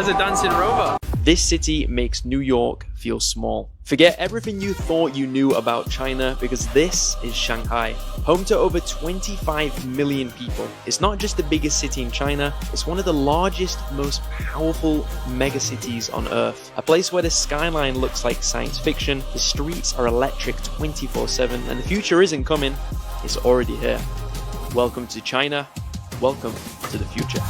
That's a dancing robot. This city makes New York feel small. Forget everything you thought you knew about China, because this is Shanghai, home to over 25 million people. It's not just the biggest city in China, it's one of the largest, most powerful megacities on Earth. A place where the skyline looks like science fiction, the streets are electric 24/7, and the future isn't coming, it's already here. Welcome to China, welcome to the future.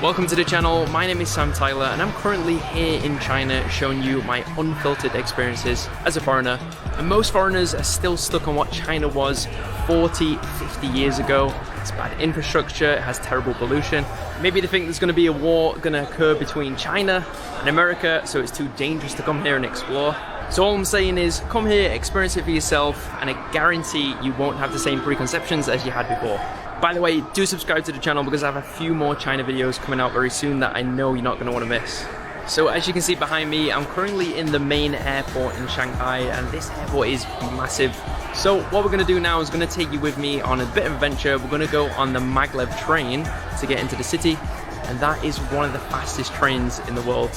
Welcome to the channel, my name is Sam Tyler and I'm currently here in China showing you my unfiltered experiences as a foreigner. And most foreigners are still stuck on what China was 40, 50 years ago. It's bad infrastructure, it has terrible pollution. Maybe they think there's going to be a war going to occur between China and America, so it's too dangerous to come here and explore. So all I'm saying is come here, experience it for yourself, and I guarantee you won't have the same preconceptions as you had before. By the way, do subscribe to the channel because I have a few more China videos coming out very soon that I know you're not going to want to miss. So as you can see behind me, I'm currently in the main airport in Shanghai, and this airport is massive. So what we're going to do now is going to take you with me on a bit of adventure. We're going to go on the maglev train to get into the city, and that is one of the fastest trains in the world.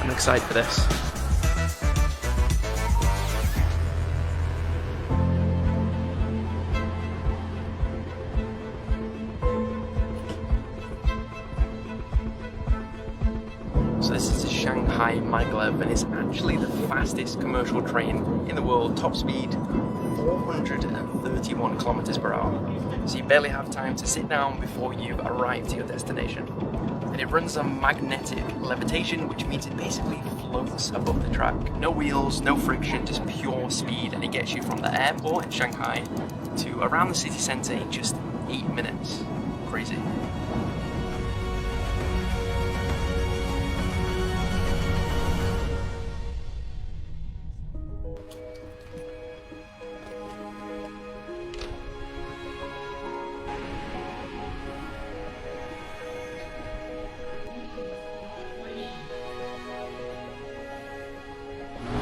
I'm excited for this. So this is the Shanghai maglev, and it's actually the fastest commercial train in the world. Top speed 431 kilometers per hour. So you barely have time to sit down before you've arrived to your destination. And it runs on magnetic levitation, which means it basically floats above the track. No wheels, no friction, just pure speed, and it gets you from the airport in Shanghai to around the city center in just 8 minutes. Crazy.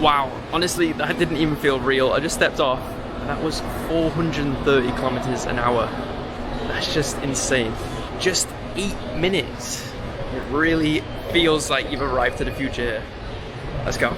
Wow, honestly, that didn't even feel real. I just stepped off, and that was 430 kilometers an hour. That's just insane. Just 8 minutes. It really feels like you've arrived to the future here. Let's go.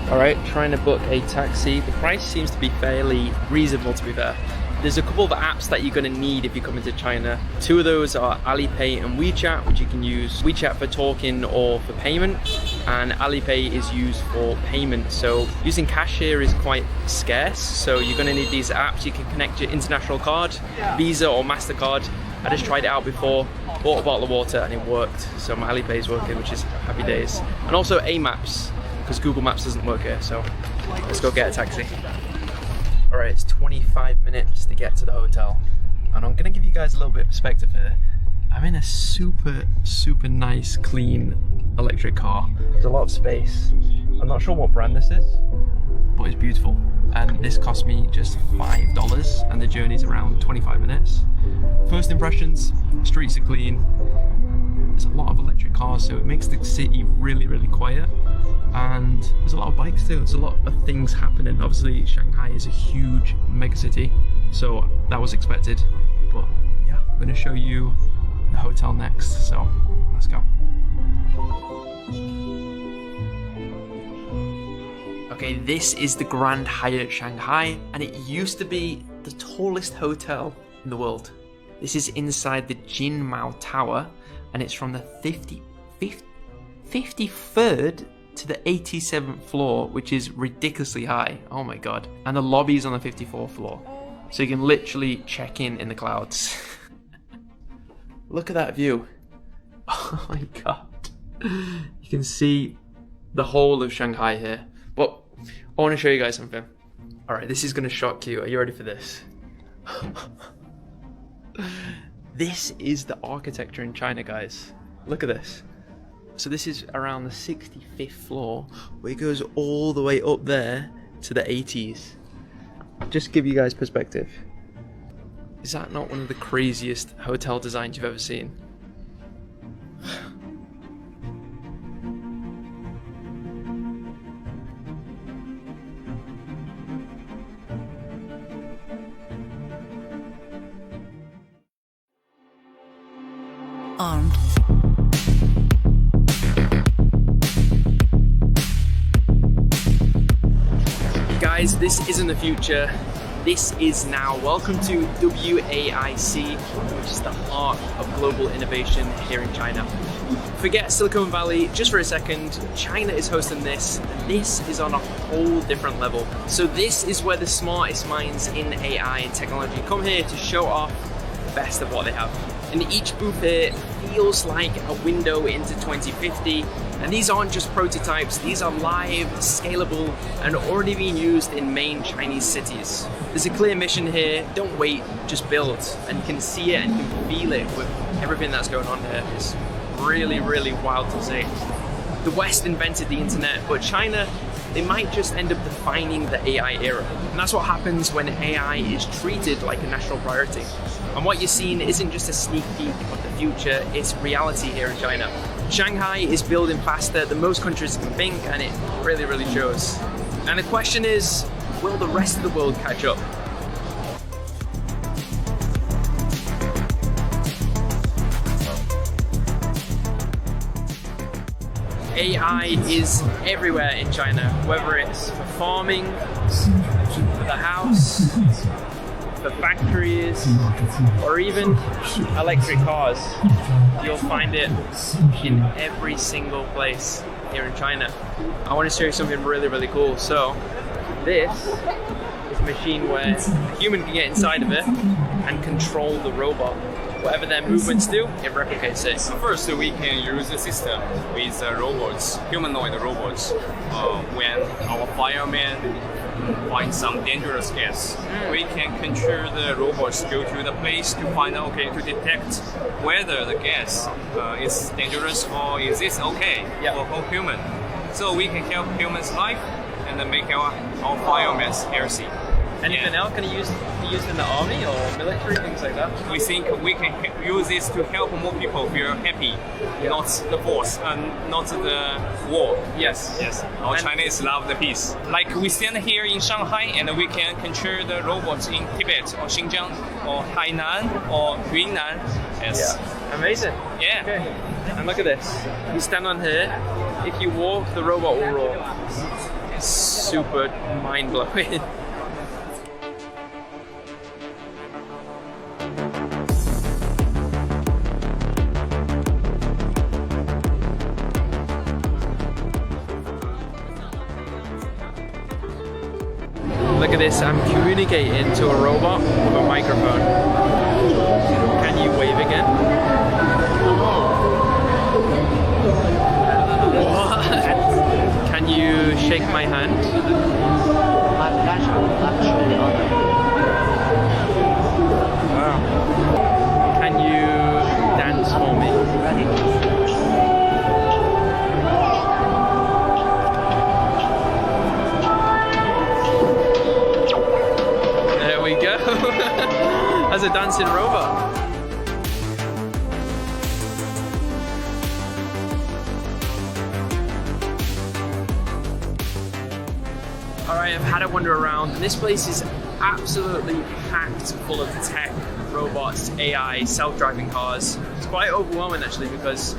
Alright, trying to book a taxi. The price seems to be fairly reasonable, to be fair. There's a couple of apps that you're going to need if you come into China. Two of those are Alipay and WeChat, which you can use WeChat for talking or for payment, and Alipay is used for payment. So using cash here is quite scarce, so you're going to need these apps. You can connect your international card, Visa or MasterCard. I just tried it out before, bought a bottle of water and it worked. So my Alipay is working, which is happy days. And also A-Maps, because Google Maps doesn't work here, so let's go get a taxi. Alright, it's 25 minutes to get to the hotel, and I'm gonna give you guys a little bit of perspective here. I'm in a super nice, clean electric car. There's a lot of space. I'm not sure what brand this is, but it's beautiful. And this cost me just $5, and the journey's around 25 minutes. First impressions, streets are clean. There's a lot of electric cars, so it makes the city really quiet. And there's a lot of bikes too. There's a lot of things happening. Obviously Shanghai is a huge megacity, so that was expected. But yeah, I'm going to show you the hotel next, so let's go. Okay, this is the Grand Hyatt Shanghai, and it used to be the tallest hotel in the world. This is inside the Jinmao Tower, and it's from the 53rd to the 87th floor, which is ridiculously high. Oh my god. And the lobby is on the 54th floor, so you can literally check in the clouds. Look at that view. Oh my god. You can see the whole of Shanghai here. But I want to show you guys something. Alright, this is going to shock you. Are you ready for this? This is the architecture in China, guys. Look at this. So this is around the 65th floor, where it goes all the way up there to the 80s. Just to give you guys perspective. Is that not one of the craziest hotel designs you've ever seen? armed. Guys, this isn't the future. This is now. Welcome to WAIC, which is the heart of global innovation here in China. Forget Silicon Valley just for a second. China is hosting this, and this is on a whole different level. So this is where the smartest minds in AI and technology come here to show off the best of what they have. And each booth here feels like a window into 2050. And these aren't just prototypes, these are live, scalable, and already being used in main Chinese cities. There's a clear mission here, don't wait, just build. And you can see it and you can feel it with everything that's going on here. It's really, really wild to see. The West invented the internet, but China, they might just end up defining the AI era. And that's what happens when AI is treated like a national priority. And what you're seeing isn't just a sneak peek of the future, it's reality here in China. Shanghai is building faster than most countries can think, and it really, really shows. And the question is, will the rest of the world catch up? AI is everywhere in China, whether it's for farming, for the house, for factories, or even electric cars. You'll find it in every single place here in China. I want to show you something really, really cool. So this is a machine where a human can get inside of it and control the robot. Whatever their movements do, it replicates it. First, we can use the system with robots, humanoid robots. When our firemen find some dangerous gas, we can control the robots go to the place to find out, to detect whether the gas is dangerous or is it okay for human. So we can help humans' life and make our firemen healthy. Anything else? Can you use in the army or military, things like that? We think we can use this to help more people feel happy, not the force and not the war. Yes. Our Chinese love the peace. Like we stand here in Shanghai and we can control the robots in Tibet or Xinjiang or Hainan or Yunnan. Yes. Yeah. Amazing. Yeah. Okay. And look at this. You stand on here. If you walk, the robot will roll. It's super mind-blowing. Look at this, I'm communicating to a robot with a microphone. Can you wave again? What? Can you shake my hand? Wow. Can you dance for me? As a dancing robot. Alright, I've had a wander around, and this place is absolutely packed full of tech, robots, AI, self-driving cars. It's quite overwhelming actually because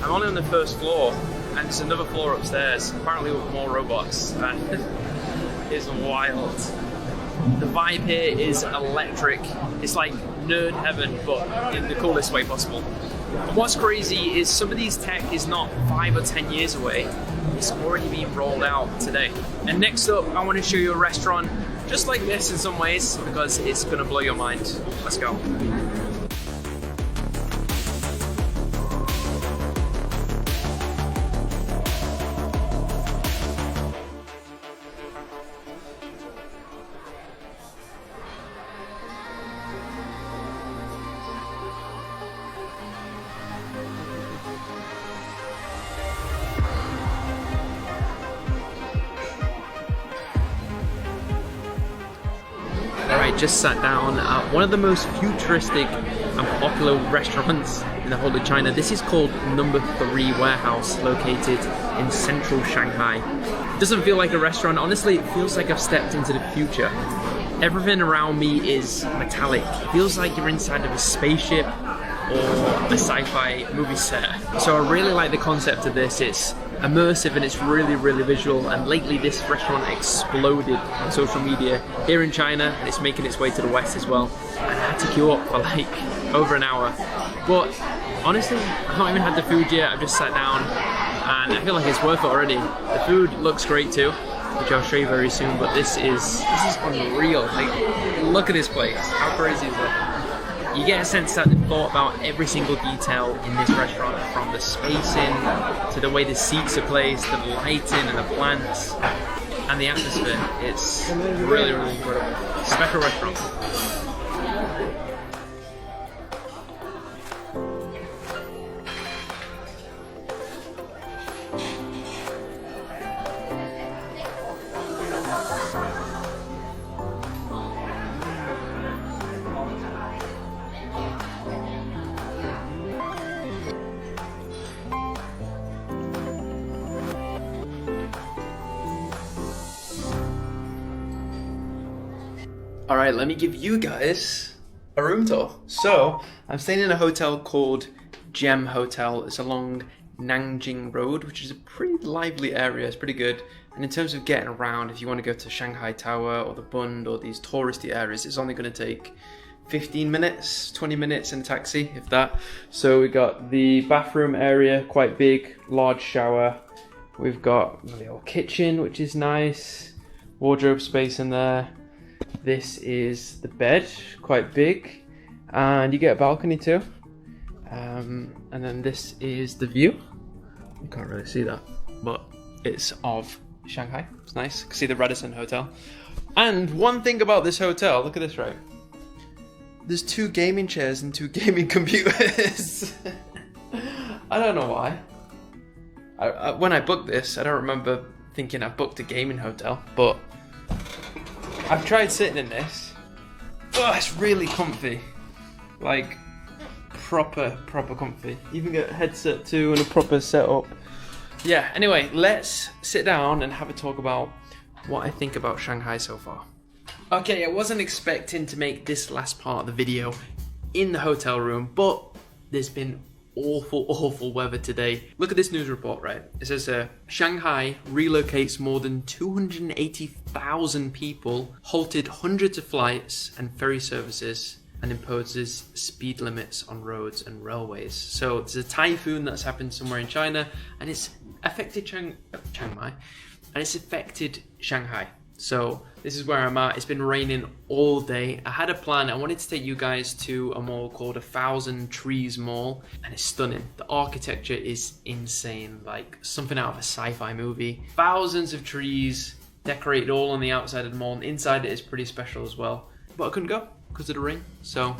I'm only on the first floor and there's another floor upstairs, apparently with more robots, and it's wild. The vibe here is electric. It's like nerd heaven, but in the coolest way possible. And what's crazy is some of these tech is not 5 or 10 years away. It's already being rolled out today. And next up, I want to show you a restaurant just like this in some ways, because it's gonna blow your mind. Let's go. Alright, just sat down at one of the most futuristic and popular restaurants in the whole of China. This is called Number 3 Warehouse, located in central Shanghai. It doesn't feel like a restaurant, honestly it feels like I've stepped into the future. Everything around me is metallic. It feels like you're inside of a spaceship. or a sci-fi movie set. So I really like the concept of this. It's immersive and it's really, really visual. And lately this restaurant exploded on social media here in China, and it's making its way to the West as well. And I had to queue up for like over an hour. But honestly, I haven't even had the food yet. I've just sat down and I feel like it's worth it already. The food looks great too, which I'll show you very soon, but this is unreal. Like, look at this place. How crazy is that? You get a sense that they've thought about every single detail in this restaurant, from the spacing to the way the seats are placed, to the lighting and the plants and the atmosphere. It's really, really incredible. Special restaurant. Alright, let me give you guys a room tour. So, I'm staying in a hotel called Gem Hotel. It's along Nanjing Road, which is a pretty lively area. It's pretty good. And in terms of getting around, if you want to go to Shanghai Tower or the Bund or these touristy areas, it's only going to take 15 minutes, 20 minutes in a taxi, if that. So we got the bathroom area, quite big, large shower. We've got a little kitchen, which is nice. Wardrobe space in there. This is the bed, quite big, and you get a balcony too. And then this is the view. You can't really see that, but it's of Shanghai. It's nice. You can see the Radisson Hotel. And one thing about this hotel, look at this, right? There's 2 gaming chairs and 2 gaming computers. I don't know why. When I booked this, I don't remember thinking I booked a gaming hotel, but I've tried sitting in this. Oh, it's really comfy. Like, proper comfy. Even get a headset too and a proper setup. Yeah, anyway, let's sit down and have a talk about what I think about Shanghai so far. Okay, I wasn't expecting to make this last part of the video in the hotel room, but there's been awful weather today. Look at this news report, right? It says Shanghai relocates more than 280,000 people, halted hundreds of flights and ferry services, and imposes speed limits on roads and railways. So there's a typhoon that's happened somewhere in China, and it's affected Chiang Mai, and it's affected Shanghai. So this is where I'm at. It's been raining all day. I had a plan. I wanted to take you guys to a mall called 1,000 Trees Mall, and it's stunning. The architecture is insane, like something out of a sci-fi movie. Thousands of trees decorated all on the outside of the mall, and inside it is pretty special as well. But I couldn't go because of the rain, so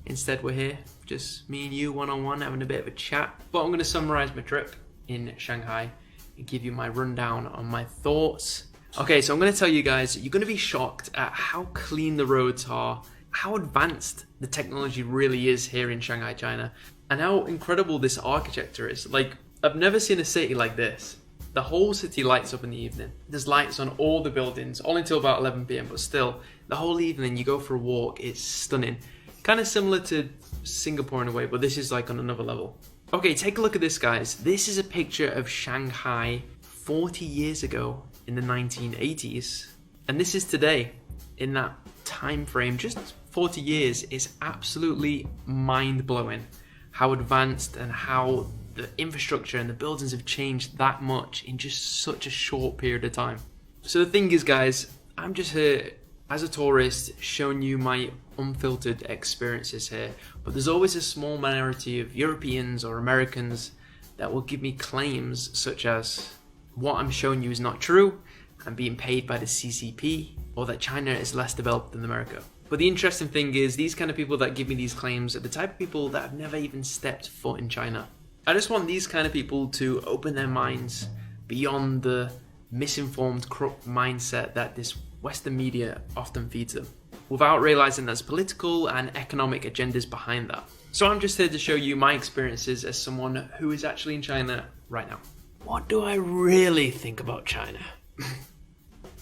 instead we're here, just me and you one-on-one having a bit of a chat. But I'm going to summarize my trip in Shanghai and give you my rundown on my thoughts. Okay, so I'm going to tell you guys, you're going to be shocked at how clean the roads are, how advanced the technology really is here in Shanghai, China, and how incredible this architecture is. Like, I've never seen a city like this. The whole city lights up in the evening. There's lights on all the buildings, only until about 11 PM, but still, the whole evening you go for a walk, it's stunning. Kind of similar to Singapore in a way, but this is like on another level. Okay, take a look at this, guys. This is a picture of Shanghai 40 years ago in the 1980s, and this is today. In that time frame, just 40 years, is absolutely mind-blowing how advanced and how the infrastructure and the buildings have changed that much in just such a short period of time. So the thing is, guys, I'm just here as a tourist showing you my unfiltered experiences here, but there's always a small minority of Europeans or Americans that will give me claims such as what I'm showing you is not true, I'm being paid by the CCP, or that China is less developed than America. But the interesting thing is, these kind of people that give me these claims are the type of people that have never even stepped foot in China. I just want these kind of people to open their minds beyond the misinformed, corrupt mindset that this Western media often feeds them, without realizing there's political and economic agendas behind that. So I'm just here to show you my experiences as someone who is actually in China right now. What do I really think about China?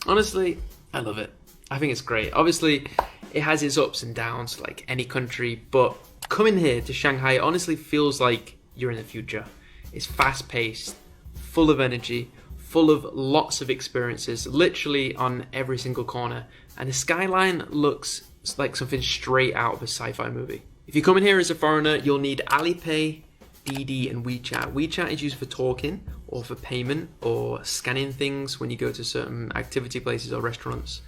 Honestly, I love it. I think it's great. Obviously, it has its ups and downs like any country, but Coming here to Shanghai honestly feels like you're in the future. It's fast-paced, full of energy, full of lots of experiences, literally on every single corner. And the skyline looks like something straight out of a sci-fi movie. If you come in here as a foreigner, you'll need Alipay, Didi, and WeChat. WeChat is used for talking or for payment or scanning things when you go to certain activity places or restaurants.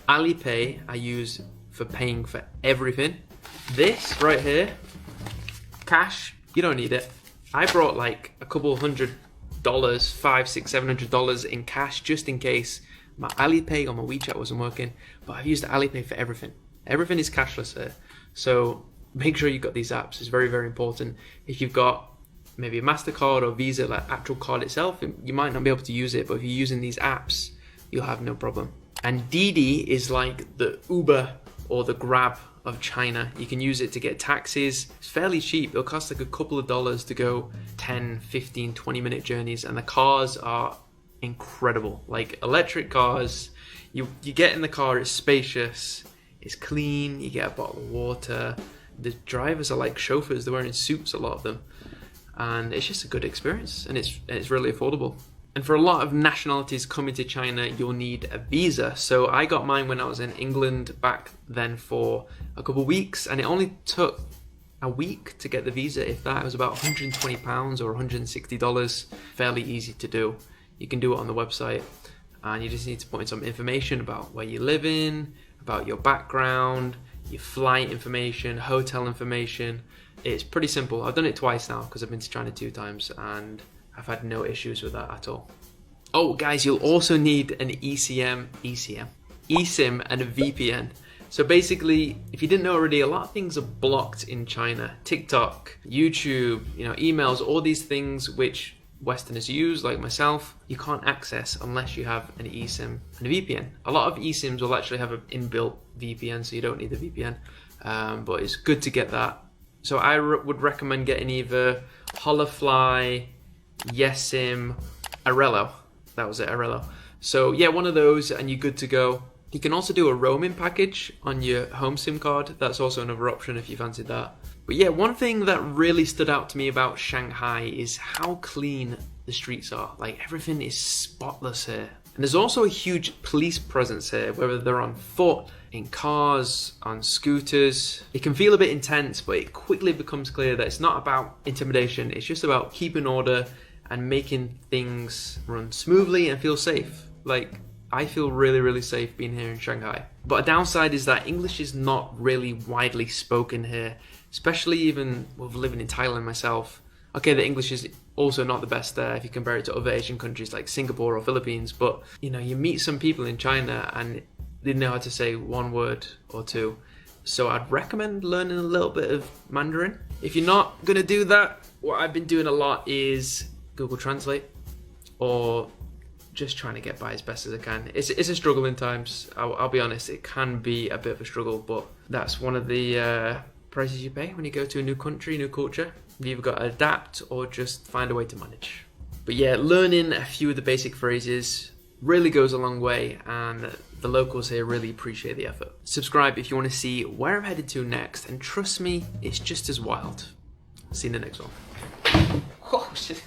Alipay I use for paying for everything. This right here, cash, you don't need it. I brought like a couple $100, $500, $600, $700 in cash just in case my Alipay or my WeChat wasn't working. But I've used Alipay for everything. Everything is cashless here. So make sure you've got these apps. It's very, very important. If you've got maybe a MasterCard or Visa, like actual card itself, you might not be able to use it, but if you're using these apps, you'll have no problem. And Didi is like the Uber or the Grab of China. You can use it to get taxis. It's fairly cheap. It'll cost like a couple of dollars to go 10, 15, 20-minute journeys, and the cars are incredible. Like electric cars, you get in the car, it's spacious, it's clean, you get a bottle of water. The drivers are like chauffeurs, they're wearing suits, a lot of them. And it's just a good experience, and it's really affordable. And for a lot of nationalities coming to China, you'll need a visa. So I got mine when I was in England back then for a couple of weeks, and it only took a week to get the visa, if that. It was about £120 or $160, fairly easy to do. You can do it on the website, and you just need to put in some information about where you live in, about your background, your flight information, hotel information. It's pretty simple. I've done it twice now because I've been to China 2 times, and I've had no issues with that at all. Oh guys, you'll also need an eSIM and a VPN. So basically, if you didn't know already, a lot of things are blocked in China. TikTok, YouTube, emails, all these things which Westerners use, like myself, you can't access unless you have an eSIM and a VPN. A lot of eSIMs will actually have an inbuilt VPN, so you don't need the VPN, but it's good to get that. So I would recommend getting either Holafly, YesSIM, Arello. That was it, Arello. So yeah, one of those and you're good to go. You can also do a roaming package on your home SIM card. That's also another option if you fancied that. But yeah, one thing that really stood out to me about Shanghai is how clean the streets are. Like everything is spotless here. And there's also a huge police presence here, whether they're on foot, in cars, on scooters. It can feel a bit intense, but it quickly becomes clear that it's not about intimidation. It's just about keeping order and making things run smoothly and feel safe. Like, I feel really, really safe being here in Shanghai. But a downside is that English is not really widely spoken here, especially even with living in Thailand myself. Okay, the English is also not the best there if you compare it to other Asian countries like Singapore or Philippines, but you meet some people in China and they know how to say one word or two. So I'd recommend learning a little bit of Mandarin. If you're not gonna do that, what I've been doing a lot is Google Translate, or just trying to get by as best as I can. It's a struggle in times. I'll be honest, it can be a bit of a struggle, but that's one of the prices you pay when you go to a new country, new culture. You've either got to adapt or just find a way to manage. But yeah, learning a few of the basic phrases really goes a long way, and the locals here really appreciate the effort. Subscribe if you want to see where I'm headed to next, and trust me, it's just as wild. See you in the next one. Oh shit.